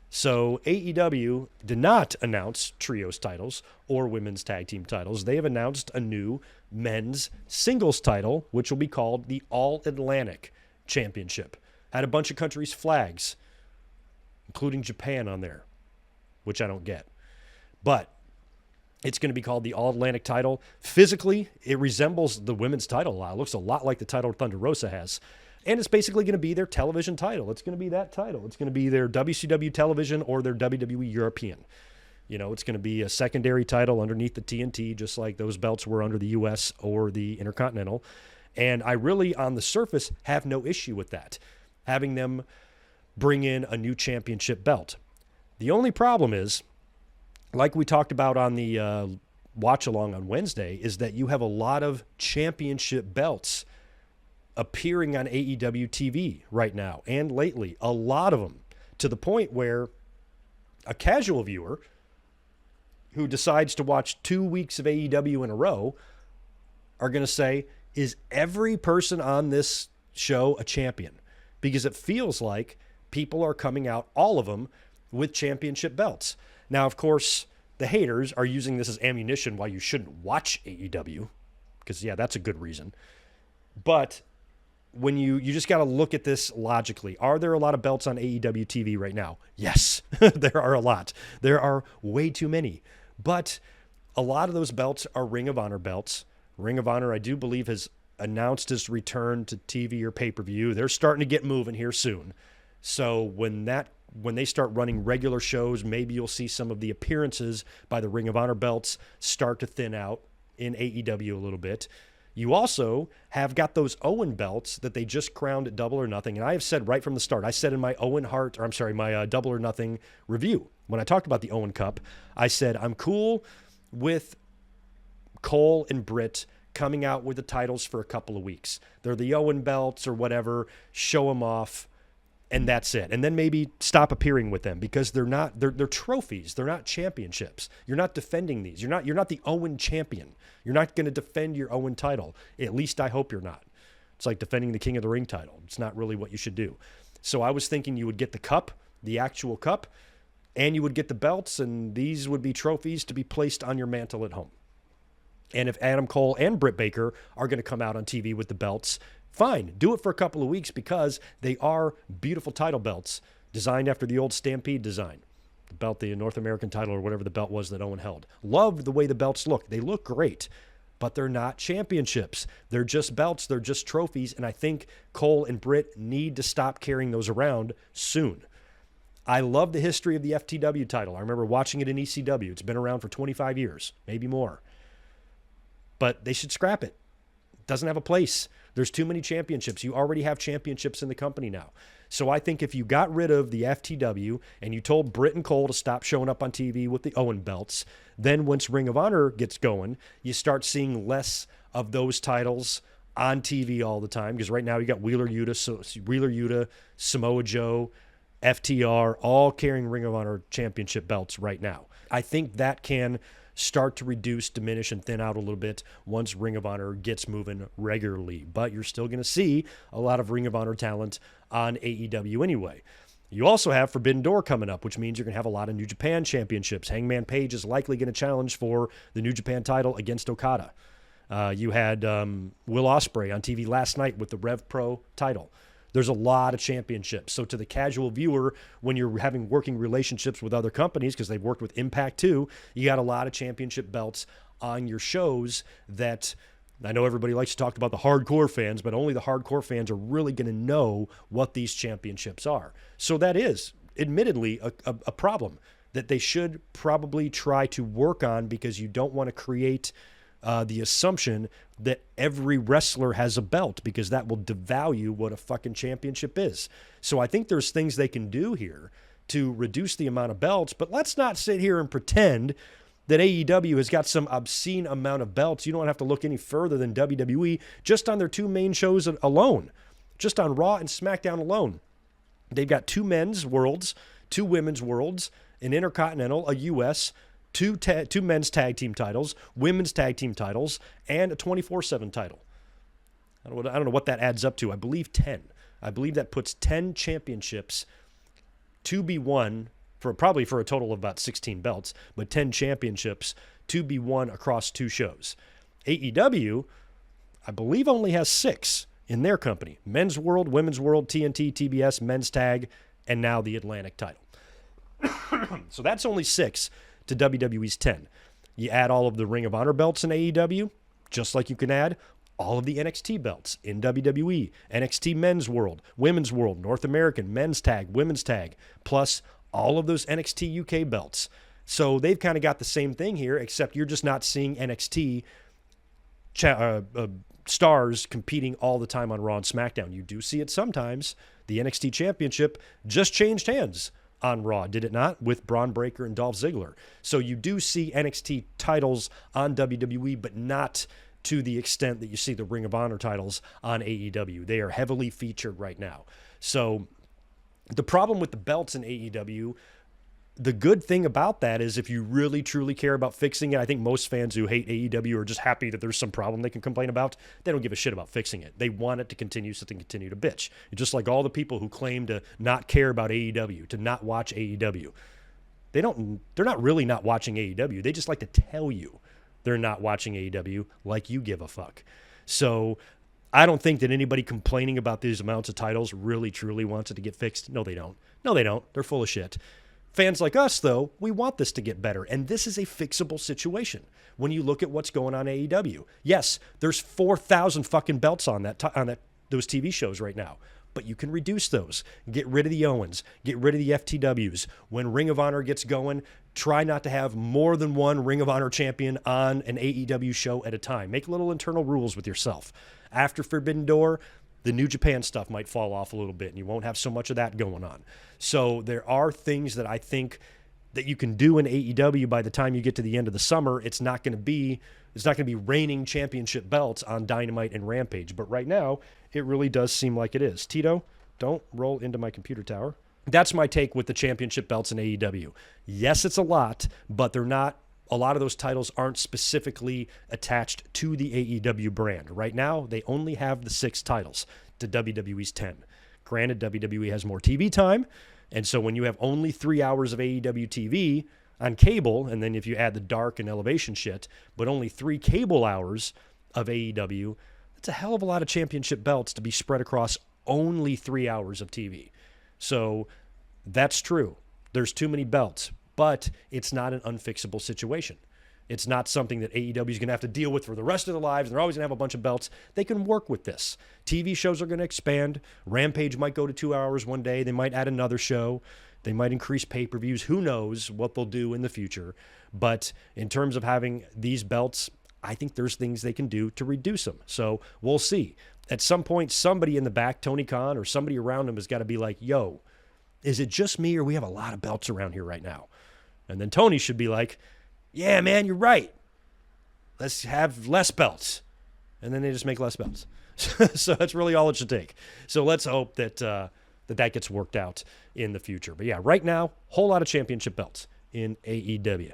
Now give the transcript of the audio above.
So AEW did not announce trios titles or women's tag team titles. They have announced a new men's singles title, which will be called the All-Atlantic Championship. Had a bunch of countries' flags, including Japan on there, which I don't get. But it's going to be called the All-Atlantic title. Physically, it resembles the women's title a lot. It looks a lot like the title Thunder Rosa has. And it's basically going to be their television title. It's going to be that title. It's going to be their WCW television or their WWE European. It's going to be a secondary title underneath the TNT, just like those belts were under the US or the Intercontinental. And I really, on the surface, have no issue with that, having them bring in a new championship belt. The only problem is, like we talked about on the watch-along on Wednesday, is that you have a lot of championship belts appearing on AEW TV right now and lately, a lot of them, to the point where a casual viewer who decides to watch 2 weeks of AEW in a row are going to say, is every person on this show a champion? Because it feels like people are coming out, all of them, with championship belts. Now, of course, the haters are using this as ammunition why you shouldn't watch AEW, because, yeah, that's a good reason. But when you just got to look at this logically. Are there a lot of belts on AEW TV right now? Yes, there are a lot. There are way too many. But a lot of those belts are Ring of Honor belts. Ring of Honor, I do believe, has announced its return to TV or pay-per-view. They're starting to get moving here soon. So when they start running regular shows, maybe you'll see some of the appearances by the Ring of Honor belts start to thin out in AEW a little bit. You also have got those Owen belts that they just crowned at Double or Nothing. And I have said right from the start, I said in my my Double or Nothing review, when I talked about the Owen Cup, I said, I'm cool with Cole and Britt coming out with the titles for a couple of weeks. They're the Owen belts or whatever, show them off, and that's it. And then maybe stop appearing with them, because they're trophies. They're not championships. You're not defending these. You're not the Owen champion. You're not going to defend your Owen title. At least I hope you're not. It's like defending the King of the Ring title. It's not really what you should do. So I was thinking you would get the cup, the actual cup, and you would get the belts, and these would be trophies to be placed on your mantle at home. And if Adam Cole and Britt Baker are going to come out on TV with the belts, fine, do it for a couple of weeks, because they are beautiful title belts designed after the old Stampede design. The belt, the North American title, or whatever the belt was that Owen held. Love the way the belts look. They look great, but they're not championships. They're just belts. They're just trophies. And I think Cole and Britt need to stop carrying those around soon. I love the history of the FTW title. I remember watching it in ECW. It's been around for 25 years, maybe more. But they should scrap it. It doesn't have a place. There's too many championships. You already have championships in the company now. So I think if you got rid of the FTW and you told Britt and Cole to stop showing up on TV with the Owen belts, then once Ring of Honor gets going, you start seeing less of those titles on TV all the time. Because right now you got Wheeler Yuta, Samoa Joe, FTR, all carrying Ring of Honor championship belts right now. I think that can start to reduce, diminish, and thin out a little bit once Ring of Honor gets moving regularly. But you're still going to see a lot of Ring of Honor talent on AEW anyway. You also have Forbidden Door coming up, which means you're going to have a lot of New Japan championships. Hangman Page is likely going to challenge for the New Japan title against Okada. You had Will Ospreay on TV last night with the Rev Pro title. There's a lot of championships. So to the casual viewer, when you're having working relationships with other companies, because they've worked with Impact too, you got a lot of championship belts on your shows that I know everybody likes to talk about the hardcore fans, but only the hardcore fans are really going to know what these championships are. So that is, admittedly, a problem that they should probably try to work on, because you don't want to create the assumption that every wrestler has a belt, because that will devalue what a fucking championship is. So I think there's things they can do here to reduce the amount of belts, but let's not sit here and pretend that AEW has got some obscene amount of belts. You don't have to look any further than WWE, just on their two main shows alone, just on Raw and SmackDown alone. They've got 2 men's worlds, 2 women's worlds, an Intercontinental, a US, two men's tag team titles, women's tag team titles, and a 24/7 title. I don't know what that adds up to. I believe 10. I believe that puts 10 championships to be won probably for a total of about 16 belts, but 10 championships to be won across 2 shows. AEW, I believe, only has 6 in their company. Men's World, Women's World, TNT, TBS, Men's Tag, and now the Atlantic title. So that's only 6 to WWE's 10. You add all of the Ring of Honor belts in AEW, just like you can add all of the NXT belts in WWE, NXT Men's World, Women's World, North American, Men's Tag, Women's Tag, plus all of those NXT UK belts. So they've kind of got the same thing here, except you're just not seeing NXT stars competing all the time on Raw and SmackDown. You do see it sometimes. The NXT Championship just changed hands on Raw, did it not? With Braun Breaker and Dolph Ziggler. So you do see NXT titles on WWE, but not to the extent that you see the Ring of Honor titles on AEW. They are heavily featured right now. So the problem with the belts in AEW, the good thing about that is if you really, truly care about fixing it, I think most fans who hate AEW are just happy that there's some problem they can complain about. They don't give a shit about fixing it. They want it to continue so they can continue to bitch. Just like all the people who claim to not care about AEW, to not watch AEW. They're not really not watching AEW. They just like to tell you they're not watching AEW like you give a fuck. So I don't think that anybody complaining about these amounts of titles really, truly wants it to get fixed. No, they don't. No, they don't. They're full of shit. Fans like us, though, we want this to get better, and this is a fixable situation when you look at what's going on in AEW. Yes, there's 4,000 fucking belts on those TV shows right now, but you can reduce those. Get rid of the Owens. Get rid of the FTWs. When Ring of Honor gets going, try not to have more than one Ring of Honor champion on an AEW show at a time. Make little internal rules with yourself. After Forbidden Door, the New Japan stuff might fall off a little bit, and you won't have so much of that going on. So there are things that I think that you can do in AEW by the time you get to the end of the summer. It's not going to be reigning championship belts on Dynamite and Rampage. But right now, it really does seem like it is. Tito, don't roll into my computer tower. That's my take with the championship belts in AEW. Yes, it's a lot, but they're not. A lot of those titles aren't specifically attached to the AEW brand. Right now, they only have the 6 titles to WWE's 10. Granted, WWE has more TV time, and so when you have only 3 hours of AEW TV on cable, and then if you add the dark and elevation shit, but only 3 cable hours of AEW, that's a hell of a lot of championship belts to be spread across only 3 hours of TV. So that's true. There's too many belts. But it's not an unfixable situation. It's not something that AEW is going to have to deal with for the rest of their lives. They're always going to have a bunch of belts. They can work with this. TV shows are going to expand. Rampage might go to 2 hours one day. They might add another show. They might increase pay-per-views. Who knows what they'll do in the future. But in terms of having these belts, I think there's things they can do to reduce them. So we'll see. At some point, somebody in the back, Tony Khan or somebody around him, has got to be like, yo, is it just me or we have a lot of belts around here right now? And then Tony should be like, yeah, man, you're right. Let's have less belts. And then they just make less belts. So that's really all it should take. So let's hope that that gets worked out in the future. But yeah, right now, whole lot of championship belts in AEW.